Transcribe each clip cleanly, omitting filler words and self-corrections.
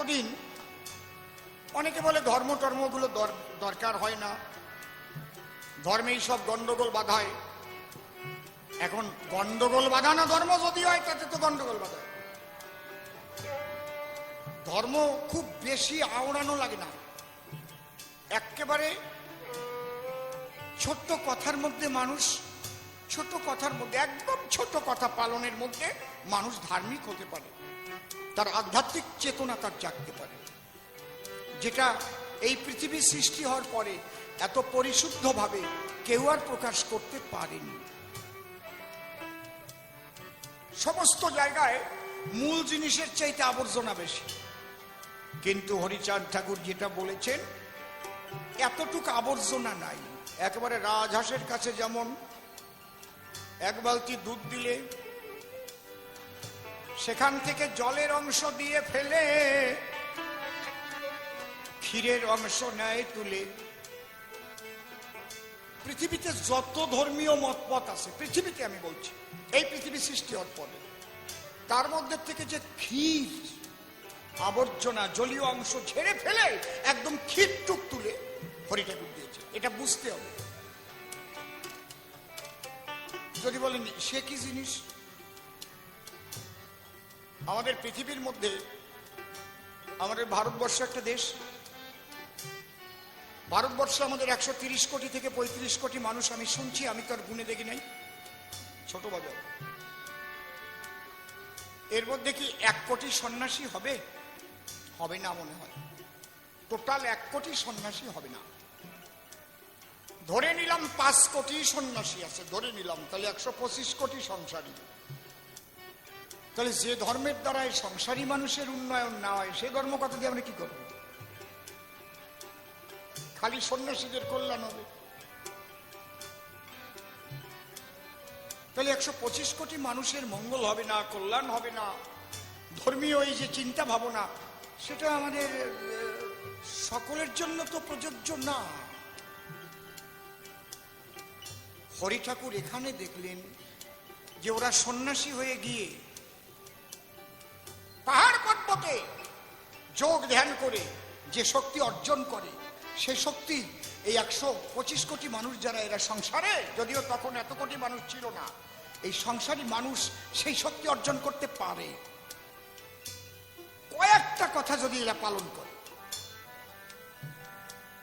এতদিন অনেকে বলে ধর্ম টর্মগুলো দরকার হয় না, ধর্মেই সব গন্ডগোল বাধায়। এখন গন্ডগোল বাঁধানো ধর্ম যদি হয় তাতে তো গন্ডগোল বাধায়। ধর্ম খুব বেশি আওড়ানো লাগে না, একেবারে ছোট্ট কথার মধ্যে মানুষ, ছোট কথার মধ্যে, একদম ছোট কথা পালনের মধ্যে মানুষ ধার্মিক হতে পারে, তার আধ্যাত্মিক চেতনা তার জাগতে পারে, যেটা এই পৃথিবী সৃষ্টি হওয়ার পরে এত পরিশুদ্ধভাবে কেউ আর প্রকাশ করতে পারেনি। সমস্ত জায়গায় মূল জিনিসের চাইতে আবর্জনা বেশি, কিন্তু হরিচাঁদ ঠাকুর যেটা বলেছেন এতটুকু আবর্জনা নাই। একেবারে রাজহাঁসের কাছে যেমন এক বালতি দুধ দিলে সেখান থেকে জলের অংশ দিয়ে ফেলে ক্ষীরের অংশ নেয় তুলে, পৃথিবীতে যত ধর্মীয় মতপথ আছে পৃথিবীতে, আমি বলছি এই পৃথিবী সৃষ্টি হওয়ার পরে, তার মধ্যে থেকে যে ক্ষীর আবর্জনা জলীয় অংশ ঝেড়ে ফেলে একদম ক্ষীরটুক তুলে হরি ঠাকুর দিয়েছে, এটা বুঝতে হবে। যদি বলেন সে কি জিনিস, আমাদের পৃথিবীর মধ্যে আমাদের ভারতবর্ষ একটা দেশ, ভারতবর্ষ আমাদের 130 কোটি থেকে 35 কোটি মানুষ, আমি শুনছি, আমি তো আর গুনে দেখি নাই, ছোট বাজার। এর মধ্যে কি 1 কোটি সন্ন্যাসী হবে? হবে না মনে হয়, টোটাল 1 কোটি সন্ন্যাসী হবে না। ধরে নিলাম 5 কোটি সন্ন্যাসী আছে, ধরে নিলাম, তাহলে 125 কোটি সংসারী। তাহলে যে ধর্মের দ্বারা এই সংসারী মানুষের উন্নয়ন না হয় সে ধর্ম কথা দিয়ে আমরা কি করব? খালি সন্ন্যাসীদের কল্যাণ হবে? তাহলে 125 কোটি মানুষের মঙ্গল হবে না, কল্যাণ হবে না, ধর্মীয় এই যে চিন্তা ভাবনা সেটা আমাদের সকলের জন্য তো প্রযোজ্য না। হরি ঠাকুর এখানে দেখলেন যে ওরা সন্ন্যাসী হয়ে গিয়ে পাহাড় পর্বতে যোগ ধ্যান করে যে শক্তি অর্জন করে, সে শক্তি এই 125 কোটি মানুষ যারা এরা সংসারে, যদিও তখন এত কোটি মানুষ ছিল না, এই সংসারী মানুষ সেই শক্তি অর্জন করতে পারে কয়েকটা কথা যদি এরা পালন করে।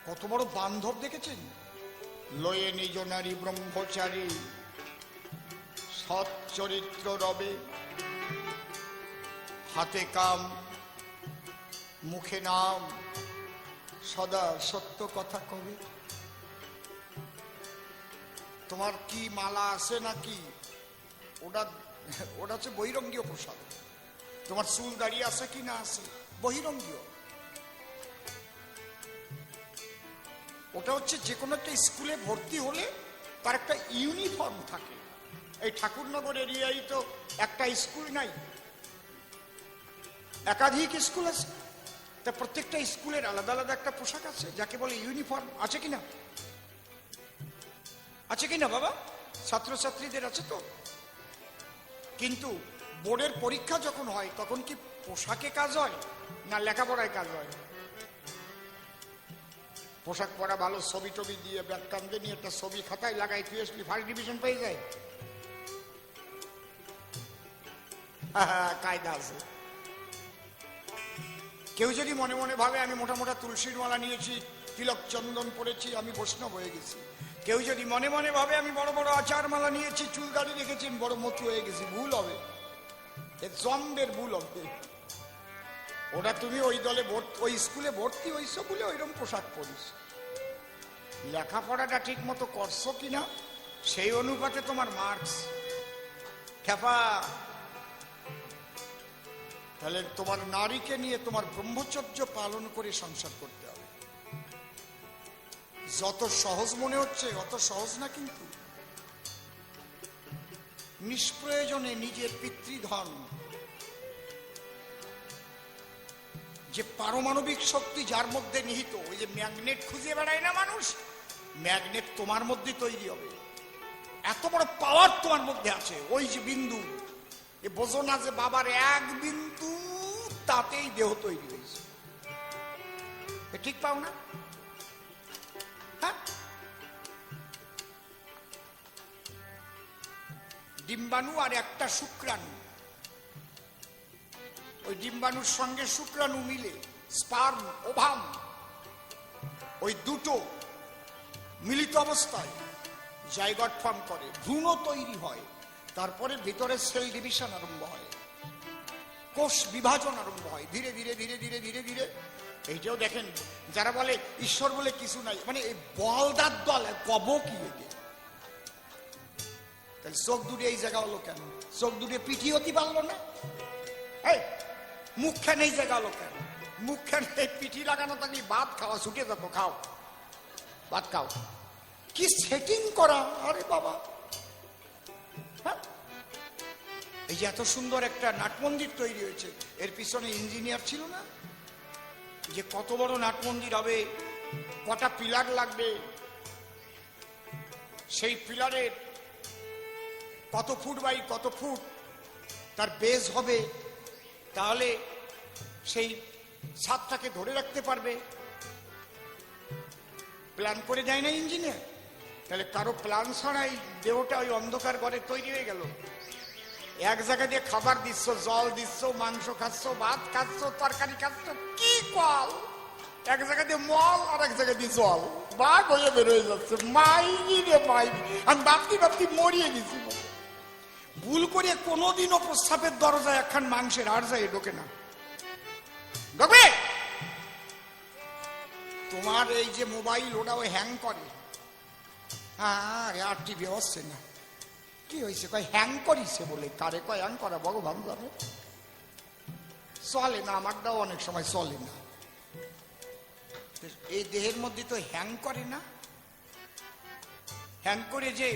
কত বড় বান্ধব দেখেছেন? লয়ে নিজ নারী ব্রহ্মচারী সৎ চরিত্র রবে, হাতে কাম মুখে নাম, সদা সত্য কথা কবে। তোমার কি মালা আছে নাকি? ওটা হচ্ছে বহিরঙ্গীয় পোশাক। তোমার চুল দাঁড়িয়ে আছে কি না আছে, বহিরঙ্গীয়। ওটা হচ্ছে যে কোনো একটা স্কুলে ভর্তি হলে তার একটা ইউনিফর্ম থাকে। এই ঠাকুরনগর এরিয়ায় তো একটা স্কুল নাই, একাধিক স্কুল আছে, তা প্রত্যেকটা স্কুলের আলাদা আলাদা একটা পোশাক আছে যাকে বলে ইউনিফর্ম। আছে কিনা? আছে কিনা বাবা? ছাত্রছাত্রীদের আছে তো। কিন্তু বোর্ডের পরীক্ষা যখন হয় তখন কি পোশাকে কাজ হয় না লেখাপড়ায় কাজ হয়? পোশাক পরা ভালো, ছবি টবি দিয়ে ব্যাগ কান্দে নিয়ে একটা ছবি খাতায় লাগাই তুই আসলি ফার্স্ট ডিভিশন পেয়ে যায়, কায়দা আছে। কেউ যদি মনে মনে ভাবে আমি মোটা মোটা তুলসীর মালা নিয়েছি, তিলক চন্দন পরেছি, আমি বৈষ্ণব হয়ে গেছি, কেউ যদি মনে মনে ভাবে আমি বড় বড় আচার মালা নিয়েছি, চুল দাড়ি রেখেছি, বড় মতু হয়ে গেছি, ভুল হবে, জন্মের ভুল হবে। ওটা তুমি ওই দলে ওই স্কুলে ভর্তি হইছ বলে ওইরকম পোশাক পরিস, লেখাপড়াটা ঠিক মতো করছো কিনা সেই অনুপাতে তোমার মার্কস। খেপা, তাহলে তোমার নারীকে নিয়ে তোমার ব্রহ্মচর্য পালন করে সংসার করতে হবে। যত সহজ মনে হচ্ছে অত সহজ না, কিন্তু নিষ্প্রয়োজনে নিজের পিতৃধন, যে পারমাণবিক শক্তি যার মধ্যে নিহিত, ওই যে ম্যাগনেট খুঁজে বেড়ায় না মানুষ, ম্যাগনেট তোমার মধ্যে তৈরি হবে। এত বড় পাওয়ার তোমার মধ্যে আছে। ওই যে বিন্দু, এ বোঝো না যে বাবার এক বিন্দু তাতেই দেহ তৈরি হয়েছে। ঠিক পাও না? হ্যাঁ, ডিম্বাণু আর একটা শুক্রাণু, ওই ডিম্বাণুর সঙ্গে শুক্রাণু মিলে স্পার্ম, ওভাম, ওই দুটো মিলিত অবস্থায় জাইগট ফর্ম করে, ভ্রূণ তৈরি হয়, তারপরে ভিতরে সেল ডিভিশন আরম্ভ হয়, কোষ বিভাজন আরম্ভ হয়, ধীরে ধীরে ধীরে ধীরে ধীরে ধীরে। এইটাও দেখেন, যারা বলে ঈশ্বর বলে কিছু নাই, মানে এই বলদার দল কব কি একে, তাহলে চোখ দুটো এই জায়গা হলো কেন? চোখ দুটো পিঠি হতে পারলো না? এই মুখখান এই জায়গা হলো কেন? মুখখান এই পিঠি লাগানো থাকলে ভাত খাওয়া ছুটে যেত, খাও ভাত খাও, কি সেটিং করা! আরে বাবা, হ্যাঁ, এই যে এত সুন্দর একটা নাট মন্দির তৈরি হয়েছে, এর পিছনে ইঞ্জিনিয়ার ছিল না? যে কত বড় নাট মন্দির হবে, কটা পিলার লাগবে, সেই পিলারের কত ফুট বাই কত ফুট তার বেজ হবে, তাহলে সেই ছাদটাকে ধরে রাখতে পারবে, প্ল্যান করে দেয় না ইঞ্জিনিয়ার? তাহলে কারো প্ল্যান ছাড়াই দেহটা ওই অন্ধকার ঘরে তৈরি হয়ে গেল। এক জায়গা দিয়ে খাবার দিচ্ছ, জল দিচ্ছ, মাংস খাচ্ছ, ভাত খাচ্ছ, তরকারি খাচ্ছ, কি কল! এক জায়গা দিয়ে মল আর এক জায়গা দিয়ে জল, বাঘ হয়ে বেরোয় যাচ্ছে। মাইনি রে মাইনি, আমি ভাবতে ভাবতে মরিয়ে গেছি। ভুল করে কোনোদিনও প্রস্রাবের দরজায় একখান মাংসের আর যায় ঢোকে না, ঢোকবে? তোমার এই যে মোবাইল, ওটাও হ্যাং করে। আর টিভি হচ্ছে না, কি হয়েছে? কয় হ্যাং করিছে বলে। কারে কয় হ্যাং করা? ভগবান জানে। চলে না, আমারটাও অনেক সময় চলে না। এই দেহের মধ্যে তো হ্যাং করে না? হ্যাং করে যে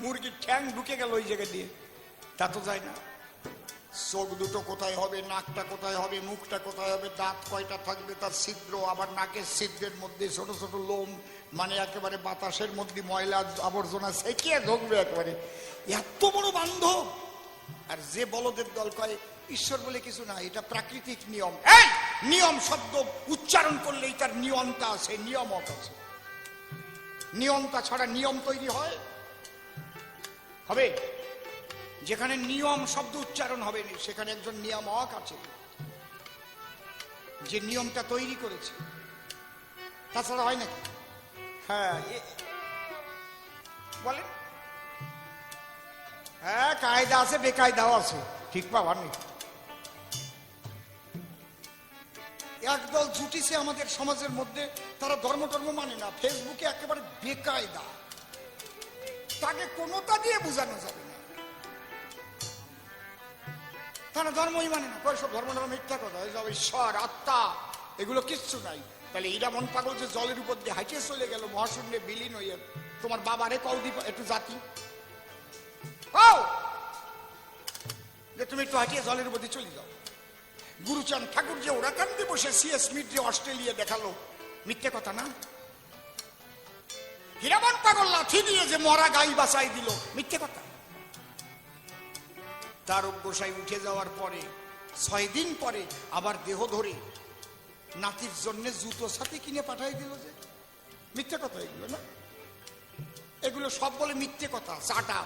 মুরগির ঠ্যাং ঢুকে গেল ওই জায়গা দিয়ে, তা তো যায় না। চোখ দুটো কোথায় হবে, নাকটা কোথায় হবে, মুখটা কোথায় হবে, দাঁত কয়টা থাকবে, তার ছিদ্র, আবার নাকের ছিদ্রের মধ্যে ছোট ছোট লোম, মানে একেবারে বাতাসের মধ্যে ময়লা আবর্জনা সেকিয়ে ঢুকবে একেবারে। এত বড় বান্ধব। আর যে বলদের দল কয় ঈশ্বর বলে কিছু না, এটা প্রাকৃতিক নিয়ম। এই নিয়ম শব্দ উচ্চারণ করলেই তার নিয়মটা আছে, নিয়ামক আছে। নিয়মটা ছাড়া নিয়ম তৈরি হয় হবে? যেখানে নিয়ম শব্দ উচ্চারণ হবে না, সেখানে একজন নিয়ামক আছে, যে নিয়মটা তৈরি করেছে। তাছাড়া হয় নাকি? হ্যাঁ, বলেন। হ্যাঁ, কায়দা আছে, বেকায়দাও আছে, ঠিক পাওয়া নেই। একদল জুটিছে আমাদের সমাজের মধ্যে, তারা ধর্ম টর্ম মানে না, ফেসবুকে একেবারে বেকায়দা, তাকে কোনোটা দিয়ে বোঝানো যাবে না। তারা ধর্মই মানে না, সব ধর্ম ধর্ম মিথ্যা কথা, ঈশ্বর আত্মা এগুলো কিচ্ছু নাই। তাহলে এরা মন পাগল যে জলের উপর দিয়ে হাইটে চলে গেল মহাশূন্যে বিলীন হয়ে, তোমার বাবারে কও দি একটু জাতি, যে তুমি একটু হাঁটিয়ে জলের উপর দিয়ে চলে যাও। গুরুচাঁদ ঠাকুর যে ওরাকান্দি বসে সিএস স্মিথ যে অস্ট্রেলিয়া দেখালো, মিথ্যে কথা না? হীরামন পাগল লাঠি দিয়ে যে মরা গাই বাঁচাই দিল, মিথ্যে কথা। তার গোসাই উঠে যাওয়ার পরে 6 দিন পরে আবার দেহ ধরে নাতির জন্য জুতো সাথে কিনে পাঠাই দিল, যে মিথ্যে কথা এগুলো না? এগুলো সব বলে মিথ্যে কথা, চাটা।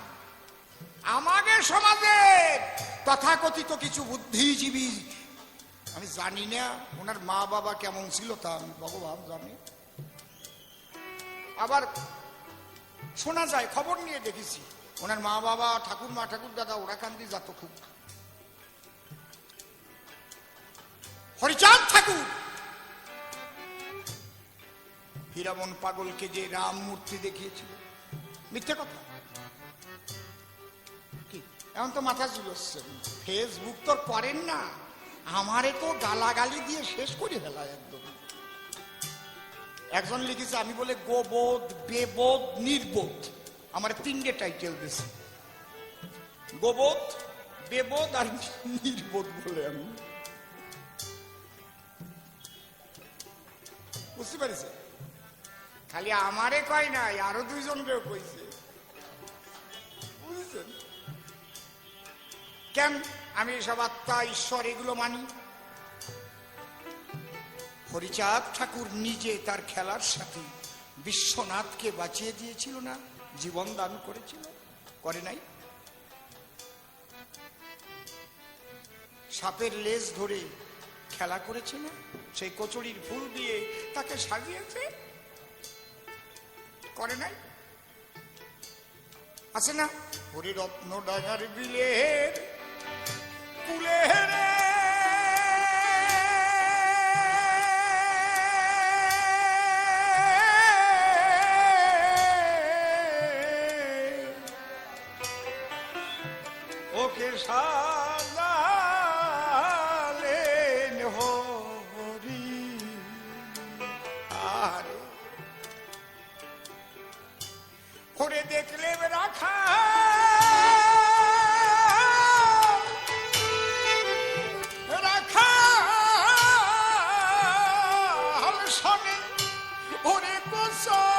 আমাদের সমাজে তথাকথিত কিছু বুদ্ধিজীবী, আমি জানি না ওনার মা বাবা কেমন ছিল, তা আমি ভগবান জানি। আবার শোনা যায়, খবর নিয়ে দেখেছি, ওনার মা বাবা ঠাকুরমা ঠাকুর দাদা ওরাকান্দি যেত খুব। হরিচাঁদ ঠাকুর হীরামন পাগলকে যে রাম মূর্তি দেখিয়েছিল, মিথ্যে কথা। কি এখন তো মাথা ঝুলছেন, ফেসবুক তো করেন না, আমারে তো গালাগালি দিয়ে শেষ করে ফেলায় একদম। একজন লিখেছে আমি বলে গোবোধ, বেবোধ, নির্বোধ, আমার 3টে টাইটেল দিয়েছে, গোবোধ, বেবোধ আর নির্বোধ বলে। আমি বুঝতে পারিস, খালি আমারে কয় নাই, আরো 2 জনকেও কইছে, বুঝছেন? কেন আমি সব আত্মা ঈশ্বর এগুলো মানি? হরিচাঁদ ঠাকুর নিজে তার খেলার সাথে বিশ্বনাথকে বাঁচিয়ে দিয়েছিল না, জীবন দান করেছিল, করে নাই? সাপের লেজ ধরে খেলা করেছে না, সেই কচুরির ফুল দিয়ে তাকে সাজিয়েছে, করে নাই? আছে না? হরি রত্ন ডাঙার বিলের কুলে ওকে সাজালেন হরি। আর করে দেখলে রাখা রাখা শোনে ওরে কোসরণে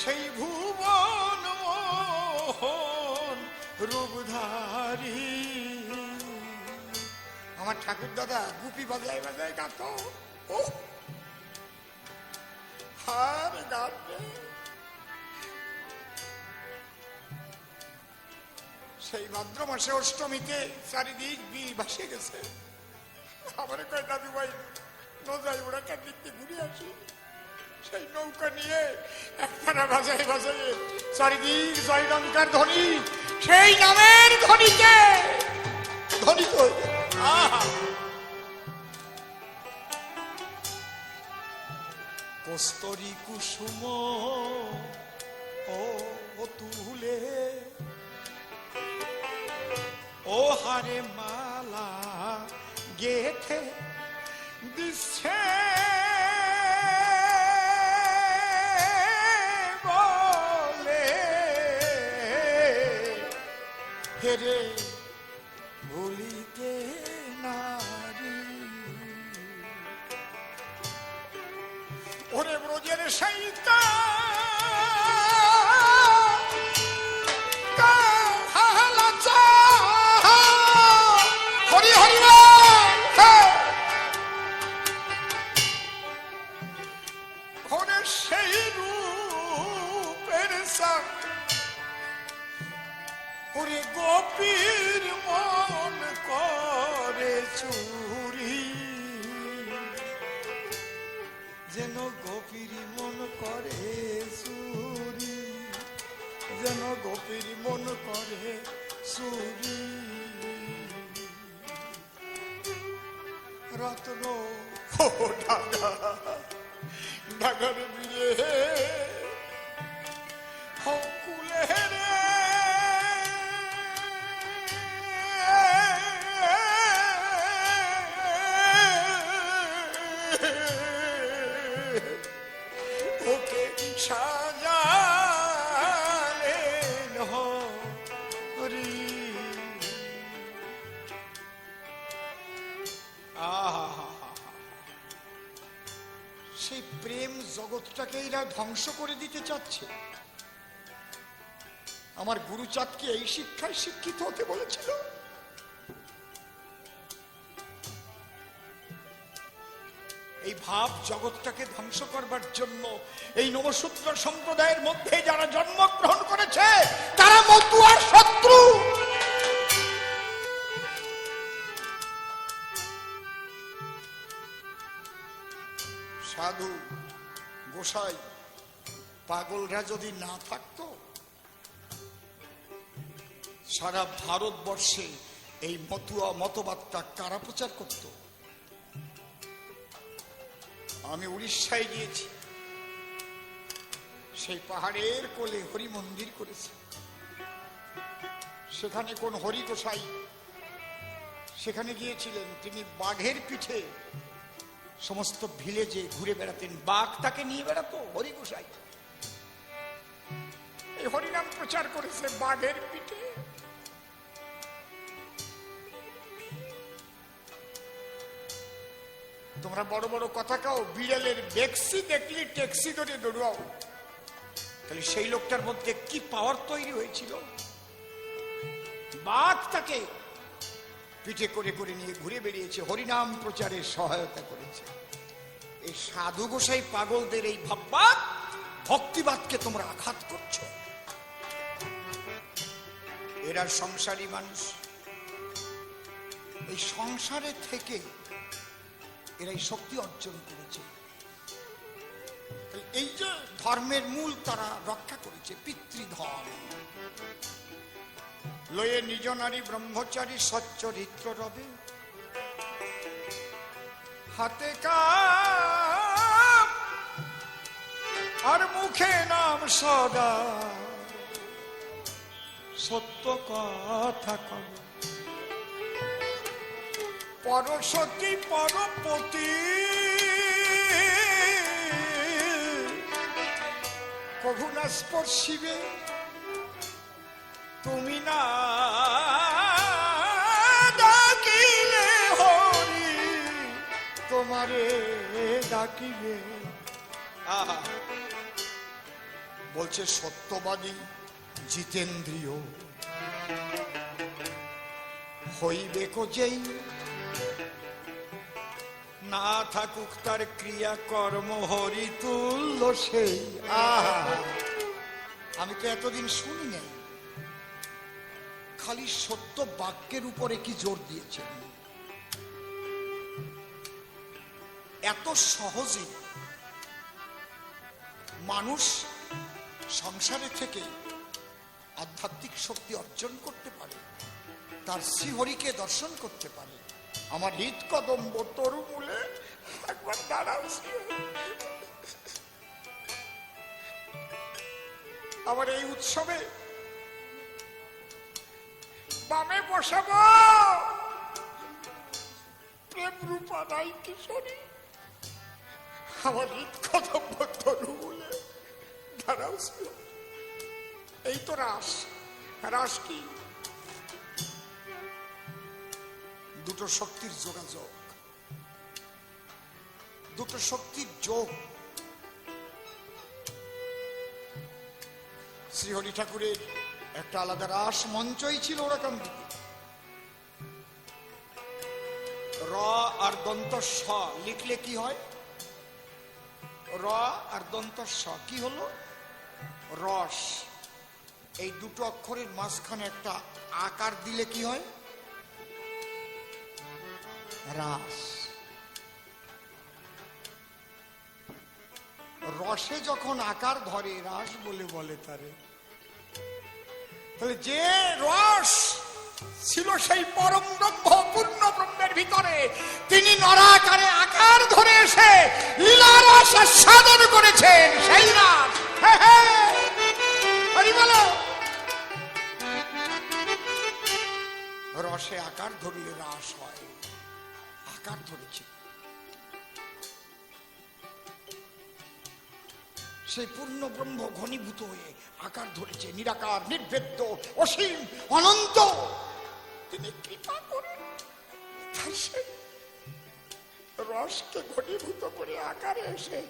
সেই ভুবন মোহন রূপধারী। আমার ঠাকুর দাদা গুপি বাজায় বাজায় গাত, ও হার গাবে। সেই ভাদ্র মাসে অষ্টমীতে চারিদিক বিল ভাসে গেছে। আমার কয় দাদু ভাই নজাই ওরা দিক দিয়ে ঘুরে আসি। সেই নৌকা নিয়ে একখানা বাজায় বাজায় চারিদিক জয়রঙ্কার ধ্বনি, সেই নামের ধ্বনিতে ধ্বনিত। কস্তরী কুসুম ও তুলে ও হারে মালা গেথে দিচ্ছে বলে হেরে ভুলিতে নারী। ওরে ব্রজের সৈতা হরি হরি ওরে সেই রূপের সাথ ওরে গোপীর মন করে চুরি। যেন গোপীর মন করে চুরি, যেন গোপীর মন করে চুরি। রত্ন ঢাকা ঢাকার বিয়ে কুলে রে ওকে সাজালেন হরি। সেই প্রেম জগৎটাকে এরা ধ্বংস করে দিতে চাচ্ছে। আমার গুরুচাঁদকে এই শিক্ষায় শিক্ষিত হতে বলেছিল। এই ভাব জগৎটাকে ধ্বংস করবার জন্য এই নবসূত্র সম্প্রদায়ের মধ্যে যারা জন্মগ্রহণ করেছে তারা মতুয়ার শত্রু। সাধু গোসাই পাগলরা যদি না থাকতো সারা ভারতবর্ষে এই মতুয়া মতবাদটা কারা প্রচার করত? আমি উড়িষ্যায় গিয়েছি, সেই পাহাড়ের কোলে হরি মন্দির করেছে। সেখানে কোন হরি গোসাই সেখানে গিয়েছিলেন, তিনি বাঘের পিঠে সমস্ত ভিলেজে ঘুরে বেড়াতেন, বাঘ তাকে নিয়ে বেড়াতো হরি গোসাই। এই হরিনাম প্রচার করেছে বাঘের পিঠে। তোমরা বড় বড় কথা কাও, বিড়ালের ডেক্সি দেখলি ট্যাক্সি ধরে দৌড়াও। তাহলে সেই লোকটার মধ্যে কি পাওয়ার তৈরি হয়েছিল? বাঘ তাকে পিঠে করে করে নিয়ে ঘুরে বেরিয়েছে, হরিনাম প্রচারে সহায়তা করেছে। এই সাধু গোসাই পাগলদের এই ভাববাদ, ভক্তিবাদকে তোমরা আঘাত করছো। এরা সংসারী মানুষ, এই সংসারে থেকে এরা এই শক্তি অর্জন করেছে। এই যে ধর্মের মূল তারা রক্ষা করেছে, পিতৃধর্ম। লয়ে নিজ নারী ব্রহ্মচারী সচ্চরিত্র রবে, হাতে কাম আর মুখে নাম সদা, সত্য কথা কবে। পরসতী পরপতি কভু না স্পর্শিবে, তুমি না ডাকিলে হরি তোমারে ডাকিবে। বলছে সত্যবাদী জিতেন্দ্রিয় হইবে কো যেই, না থাকুক তার ক্রিয়া কর্ম হরি তুল্য সেই। আমি তো এতদিন শুনি নাই, খালি সত্য বাক্যের উপরে কি জোর দিয়েছেন। এত সহজে মানুষ সংসারে থেকে আধ্যাত্মিক শক্তি অর্জন করতে পারে, তার শ্রীহরিকে দর্শন করতে পারে। আমার হৃদ কদম্ব তরু মূলে একবার দাঁড়াও, আমার এই উৎসবে বামে বসাবো প্রেম রূপা রাই কিশোরী, আমার হৃদ কদম্ব তরু মূলে দাঁড়াও। এই তো রাস। রাস কি? দুটো শক্তির যোগাযোগ, দুটো শক্তির যোগ। শ্রীহরি ঠাকুরের একটা আলাদা রাস মঞ্চই ছিল ওরাকান্দিতে। র আর দন্ত স লিখলে কি হয়? র আর দন্ত স কি হলো? রস। এই দুটো অক্ষরের মাঝখানে একটা আকার দিলে কি হয়? রাস। রসে যখন আকার ধরে রাস বলে বলে তারে। তাহলে যে রস ছিল সেই পরম ব্রহ্ম পূর্ণ ব্রহ্মের ভিতরে, তিনি নরাকারে আকার ধরে এসে লীলা রস আস্বাদন করেছেন, সেই রাস। বলো, রসে আকার ধরলে রাস হয়। আকার ধরেছে সেই পূর্ণ ব্রহ্ম ঘনীভূত হয়ে আকার ধরেছে, নিরাকার নির্ভেদ্য অসীম অনন্ত। তিনি কৃপা করেন রসকে ঘনীভূত করে আকারে এসে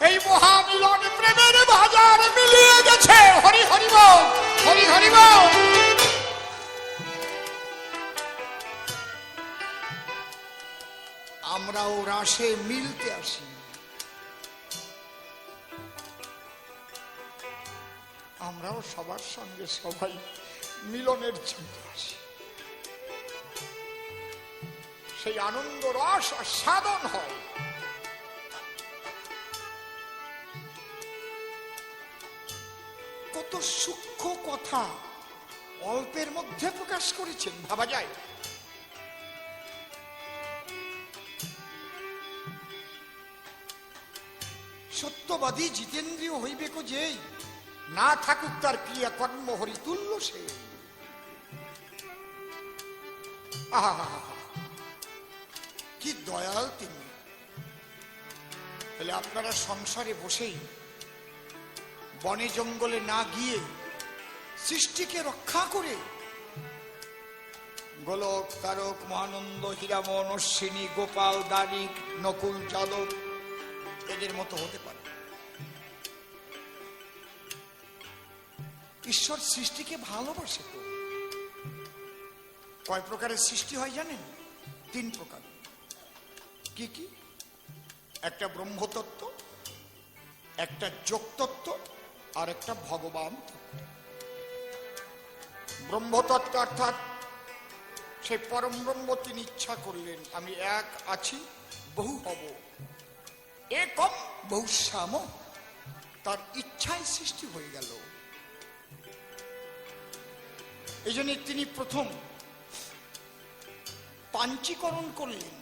এই মহামিলন প্রেমের বাজার মিলিয়ে গেছে। হরি হরি বল, হরি হরি বল। আমরাও রাসে মিলতে আসি, আমরাও সবার সঙ্গে সবাই মিলনের জন্য আসি। সেই আনন্দ রস আস্বাদন হয়। কত সূক্ষ্ম কথা অল্পের মধ্যে প্রকাশ করেছেন, ভাবা যায়। সত্যবাদী জিতেন্দ্রীয় হইবে কো যেই, না থাকুক তার ক্রিয়া কর্ম হরি তুল্য সে। কি দয়াল তিনি। তাহলে আপনারা সংসারে বসেই বনে জঙ্গলে না গিয়ে সৃষ্টিকে রক্ষা করে গোলক, তারক, মহানন্দ, হীরামন, অশ্বিনী, গোপাল, দারিক, নকুল, যাদব এদের মতো হতে পারে। ঈশ্বর সৃষ্টিকে ভালোবাসে তো। কয় প্রকারের সৃষ্টি হয় জানেন? 3 প্রকার। কি কি? একটা ব্রহ্মতত্ত্ব, একটা যোগতত্ত্ব, আর একটা ভগবান তত্ত্ব। ব্রহ্মতত্ত্ব অর্থাৎ সেই পরম ব্রহ্ম তিনি ইচ্ছা করলেন আমি এক আছি, বহু হব, একম বহুশ্যাম, তার ইচ্ছায় সৃষ্টি হয়ে গেল। এই জন্য তিনি প্রথম পাঞ্চীকরণ করলেন,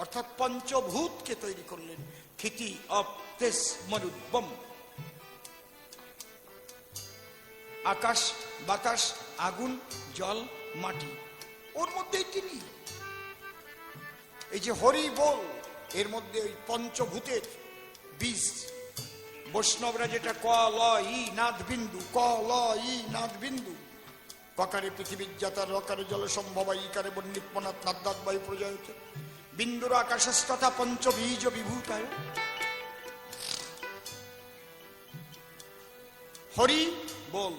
অর্থাৎ পঞ্চভূতকে তৈরি করলেন। ক্ষিতি, অপ, তেজ, মরুদ্বম, আকাশ, বাতাস, আগুন, জল, মাটি, ওর মধ্যেই তিনি। এই যে হরি বল, এর মধ্যে ওই পঞ্চভূতের বীজ। বৈষ্ণবরা যেটা ক ল ই নাদ বিন্দু, ক ল ই নাদ বিন্দু, ককারে পৃথিবীর জাতা, রকারে জল সম্ভবা, ইকারে বন্নিপনাথ নাদ্দাত বায়ু প্রজায়তে, বিন্দুর আকাশস্তথা পঞ্চবীজ বিভূতায়। হরি বল,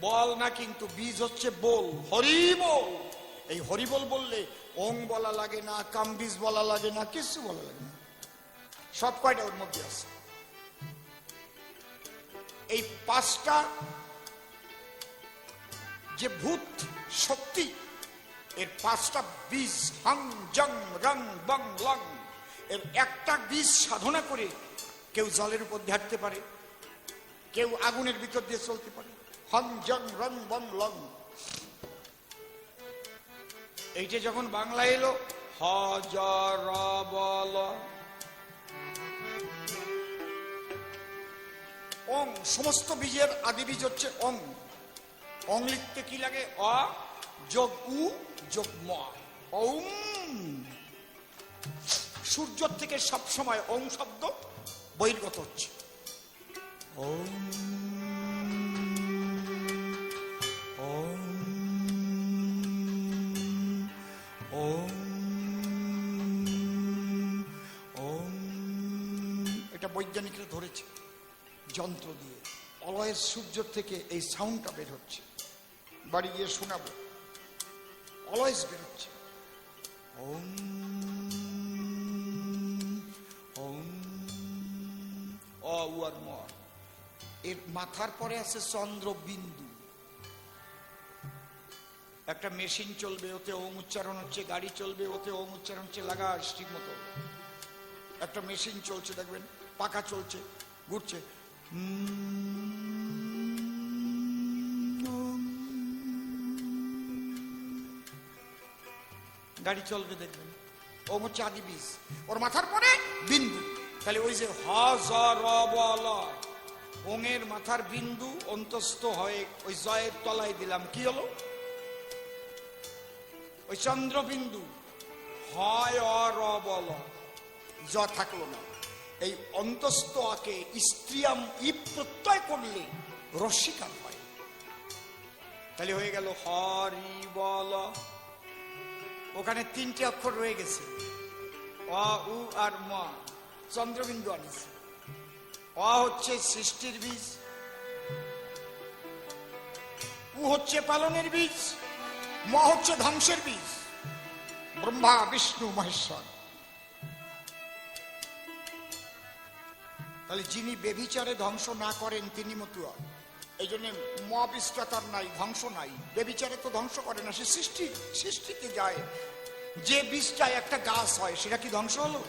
বল না কিন্তু বীজ হচ্ছে বল, হরি বল। এই হরি বল বললে ওং বলা লাগে না, কামবীজ বলা লাগে না, কিছু বলা লাগে না, সব কয়টা ওর মধ্যে আছে। এই 5টা যে ভূত শক্তি, এর 5টা বীজ, হং জং রং বং লং, এর একটা বীজ সাধনা করে কেউ জলের উপর হাঁটতে পারে, কেউ আগুনের ভিতর দিয়ে চলতে পারে। হং জং রং বং লং। এইটা যখন বাংলা এলো, হজর বল, ওং, সমস্ত বীজের আদি বীজ হচ্ছে ওং। ওং লিখতে কি লাগে? অ যোগ উ যোগ ম, ওম। সূর্য থেকে সব সময় ওং শব্দ বহির্গত হচ্ছে। ওম ওম ওম ওম। এটা বৈজ্ঞানিকরা ধরেছে যন্ত্র দিয়ে। অলয়ের সূর্য থেকে এই সাউন্ডটা বের হচ্ছে, বাড়ি গিয়ে শোনাবো। অলয়েস বের হচ্ছে ওম ওম। অ উ আর ম। এর মাথার পরে আছে চন্দ্রবিন্দু। একটা মেশিন চলবে, ওতে ওম উচ্চারণ হচ্ছে, গাড়ি চলবে, ওতে ওম উচ্চারণ হচ্ছে, লাগা ঠিক মতো। একটা মেশিন চলছে, দেখবেন পাখা চলছে, ঘুরছে, গাড়ি চলবে, দেখবেন ওম হচ্ছে আদি বীজ, ওর মাথার পরে বিন্দু। তাহলে ওই যে হ জ র ব ল, ওঙের মাথার বিন্দু অন্তস্থ হয়ে ওই জয়ের তলায় দিলাম, কি হলো? ওই চন্দ্রবিন্দু। হয় অ র ব ল, জ থাকলো না। এই অন্তস্থ আকে স্ত্রিয়াম ই প্রত্যয় করলে রস্যিকার হয়। তাহলে হয়ে গেল হরি বল। ওখানে 3টে অক্ষর রয়ে গেছে, অ উ আর ম। চন্দ্রবিন্দু আনিছে। অ হচ্ছে সৃষ্টির বীজ, উ হচ্ছে পালনের বীজ, ম হচ্ছে ধ্বংসের বীজ। ব্রহ্মা বিষ্ণু মহেশ্বর। তাহলে যিনি বেবিচারে ধ্বংস না করেন তিনি মতুয়া। এই জন্য মবিষ্টাতার নাই, ধ্বংস নাই। বেবিচারে তো ধ্বংস করে না, সে সৃষ্টিতে যায়। যে বীজটা একটা গাছ হয় সেটা কি ধ্বংস হলো?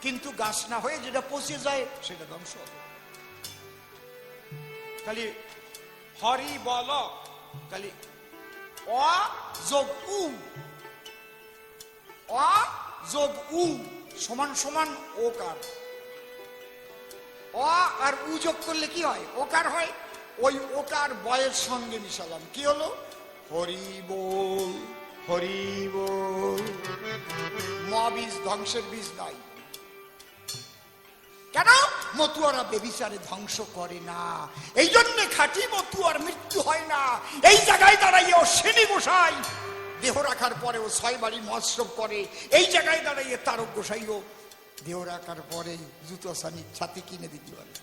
কিন্তু গাছ না হয়ে যেটা পচে যায় সেটা ধ্বংস হলো। তাহলে হরি বল, তাহলে অ যোগ উ, অ যোগ উ সমান সমান ওকার। অ আর উ যোগ করলে কি হয়? ওকার হয়। ওই ওকার বয়ের সঙ্গে মিশালাম, কি হলো? হরি বল, হরি বল। ম বীজ ধ্বংসের বীজ নাই। কেন? মতুয়ারা বেবিচারে ধ্বংস করে না, এই জন্য খাঁটি মতুয়ার মৃত্যু হয় না। এই জায়গায় দাঁড়াইয়ে অশ্বিনী গোসাই দেহ রাখার পরেও 6 বাড়ি মহোৎসব করে। এই জায়গায় দাঁড়াইয়ে তারক গোসাইও দেহ রাখার পরে জুতো ছাতি কিনে দিতে পারে।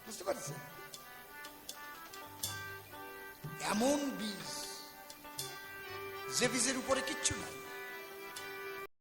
বুঝতে পারছেন? এমন বীজ যে বীজের উপরে কিচ্ছু নাই,